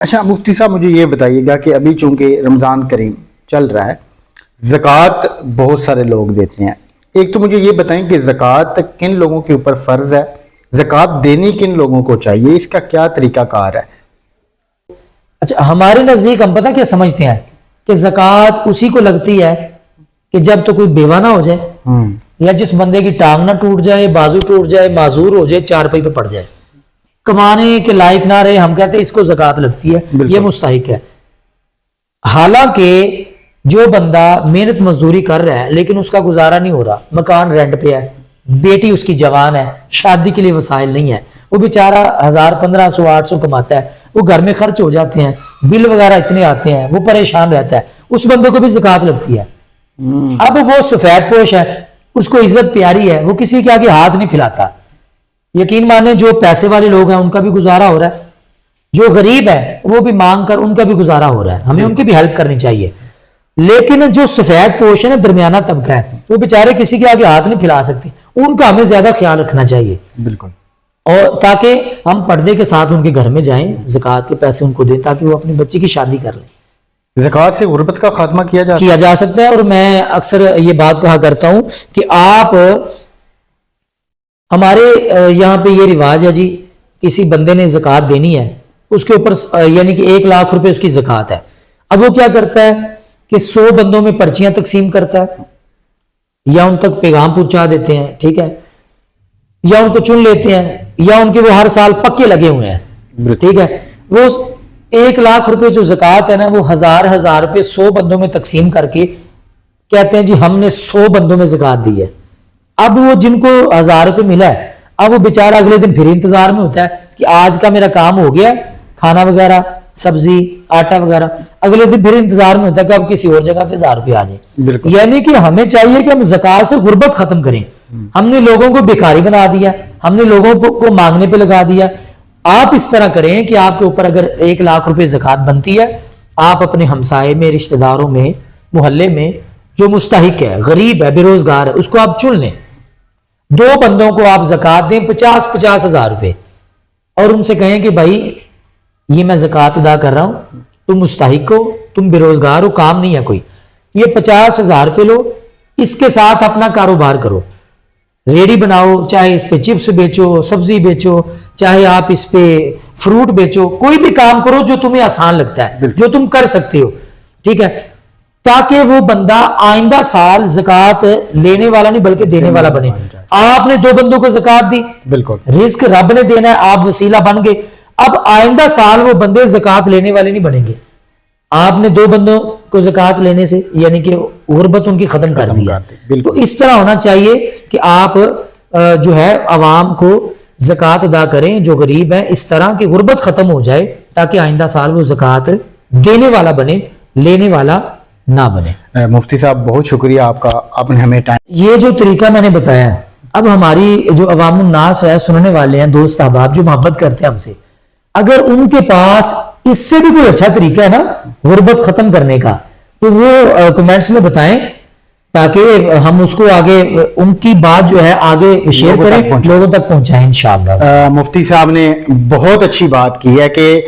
اچھا مفتی صاحب مجھے یہ بتائیے گا کہ ابھی چونکہ رمضان کریم چل رہا ہے، زکوٰۃ بہت سارے لوگ دیتے ہیں. ایک تو مجھے یہ بتائیں کہ زکوٰۃ کن لوگوں کے اوپر فرض ہے، زکوٰۃ دینی کن لوگوں کو چاہیے، اس کا کیا طریقہ کار ہے؟ اچھا، ہمارے نزدیک ہم پتہ کیا سمجھتے ہیں کہ زکوٰۃ اسی کو لگتی ہے کہ جب تو کوئی بیوہ نہ ہو جائے یا جس بندے کی ٹانگ نہ ٹوٹ جائے، بازو ٹوٹ جائے، معذور ہو جائے، چارپائی پہ پڑ جائے، کمانے کے لائق نہ رہے، ہم کہتے ہیں اس کو زکوٰۃ لگتی ہے، یہ مستحق ہے. حالانکہ جو بندہ محنت مزدوری کر رہا ہے لیکن اس کا گزارا نہیں ہو رہا، مکان رینٹ پہ ہے، بیٹی اس کی جوان ہے، شادی کے لیے وسائل نہیں ہے، وہ بیچارہ 1000 1500 800 کماتا ہے، وہ گھر میں خرچ ہو جاتے ہیں، بل وغیرہ اتنے آتے ہیں، وہ پریشان رہتا ہے، اس بندے کو بھی زکوٰۃ لگتی ہے. اب وہ سفید پوش ہے، اس کو عزت پیاری ہے، وہ کسی کے آگے ہاتھ نہیں پھیلاتا. یقین مانے جو پیسے والے لوگ ہیں ان کا بھی گزارا ہو رہا ہے، جو غریب ہے وہ بھی مانگ کر ان کا بھی گزارا ہو رہا ہے، ہمیں ان کی بھی ہیلپ کرنی چاہیے. لیکن جو سفید پوش ہے نا، درمیانہ طبقہ ہے، وہ بیچارے کسی کے آگے ہاتھ نہیں پھیلا سکتے، ان کا ہمیں زیادہ خیال رکھنا چاہیے. بالکل. اور تاکہ ہم پردے کے ساتھ ان کے گھر میں جائیں، زکوٰۃ کے پیسے ان کو دیں تاکہ وہ اپنی بچی کی شادی کر لیں. زکوٰۃ سے غربت کا خاتمہ کیا جا سکتا ہے. اور میں اکثر یہ بات کہا کرتا ہوں کہ آپ، ہمارے یہاں پہ یہ رواج ہے جی، کسی بندے نے زکوٰۃ دینی ہے، اس کے اوپر یعنی کہ 1 لاکھ روپے اس کی زکوٰۃ ہے. اب وہ کیا کرتا ہے کہ 100 بندوں میں پرچیاں تقسیم کرتا ہے، یا ان تک پیغام پہنچا دیتے ہیں، ٹھیک ہے، یا ان کو چن لیتے ہیں، یا ان کے وہ ہر سال پکے لگے ہوئے ہیں، ٹھیک ہے. وہ 1 لاکھ روپے جو زکوٰۃ ہے نا، وہ 1000 روپے 100 بندوں میں تقسیم کر کے کہتے ہیں جی ہم نے 100 بندوں میں زکوٰۃ دی ہے. اب وہ جن کو 1000 روپے ملا ہے، اب وہ بیچارہ اگلے دن پھر انتظار میں ہوتا ہے کہ آج کا میرا کام ہو گیا، کھانا وغیرہ، سبزی، آٹا وغیرہ، اگلے دن پھر انتظار میں ہوتا ہے کہ اب کسی اور جگہ سے 1000 روپے آ جائیں. یعنی کہ ہمیں چاہیے کہ ہم زکوٰۃ سے غربت ختم کریں. ہم نے لوگوں کو بھکاری بنا دیا، ہم نے لوگوں کو مانگنے پہ لگا دیا. آپ اس طرح کریں کہ آپ کے اوپر اگر 1 لاکھ روپے زکوٰۃ بنتی ہے، آپ اپنے ہمسائے میں، رشتہ داروں میں، محلے میں جو مستحق ہے، غریب ہے، بے روزگار ہے، اس کو آپ چن لیں. 2 بندوں کو آپ زکوٰۃ دیں 50 ہزار روپے، اور ان سے کہیں کہ بھائی یہ میں زکوٰۃ ادا کر رہا ہوں، تم مستحق ہو، تم بے روزگار ہو، کام نہیں ہے کوئی، یہ 50 ہزار روپے لو، اس کے ساتھ اپنا کاروبار کرو، ریڑی بناؤ، چاہے اس پہ چپس بیچو، سبزی بیچو، چاہے آپ اس پہ فروٹ بیچو، کوئی بھی کام کرو جو تمہیں آسان لگتا ہے، جو تم کر سکتے ہو، ٹھیک ہے، تاکہ وہ بندہ آئندہ سال زکوٰۃ لینے والا نہیں بلکہ دینے والا بنے. آپ نے 2 بندوں کو زکوٰۃ دی، بالکل رزق رب نے دینا ہے، آپ وسیلہ بن گئے. اب آئندہ سال وہ بندے زکوٰۃ لینے والے نہیں بنیں گے. آپ نے 2 بندوں کو زکوٰۃ لینے سے یعنی کہ غربت ان کی ختم کر دی. تو اس طرح ہونا چاہیے کہ آپ جو ہے عوام کو زکوٰۃ ادا کریں جو غریب ہیں، اس طرح کہ غربت ختم ہو جائے تاکہ آئندہ سال وہ زکوٰۃ دینے والا بنے، لینے والا نہ بنے. مفتی صاحب بہت شکریہ آپ کا، آپ نے ہمیں ٹائم. یہ جو طریقہ میں نے بتایا ہے، اب ہماری جو عوام الناس ہے، سننے والے ہیں، دوست احباب جو محبت کرتے ہیں ہم سے، اگر ان کے پاس اس سے بھی کوئی اچھا طریقہ ہے نا غربت ختم کرنے کا، تو وہ کمنٹس میں بتائیں تاکہ ہم اس کو آگے، ان کی بات جو ہے آگے شیئر کریں، لوگوں تک پہنچائیں انشاءاللہ. مفتی صاحب نے بہت اچھی بات کی ہے کہ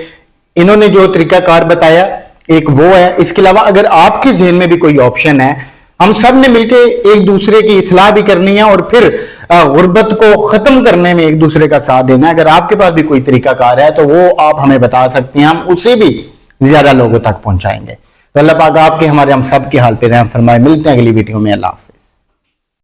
انہوں نے جو طریقہ کار بتایا ایک وہ ہے. اس کے علاوہ اگر آپ کے ذہن میں بھی کوئی آپشن ہے، ہم سب نے مل کے ایک دوسرے کی اصلاح بھی کرنی ہے اور پھر غربت کو ختم کرنے میں ایک دوسرے کا ساتھ دینا ہے. اگر آپ کے پاس بھی کوئی طریقہ کار ہے تو وہ آپ ہمیں بتا سکتے ہیں، ہم اسے بھی زیادہ لوگوں تک پہنچائیں گے. تو اللہ پاک آپ کے، ہمارے، ہم سب کے حال پہ رحم فرمائے. ملتے ہیں اگلی ویڈیو میں. اللہ حافظ.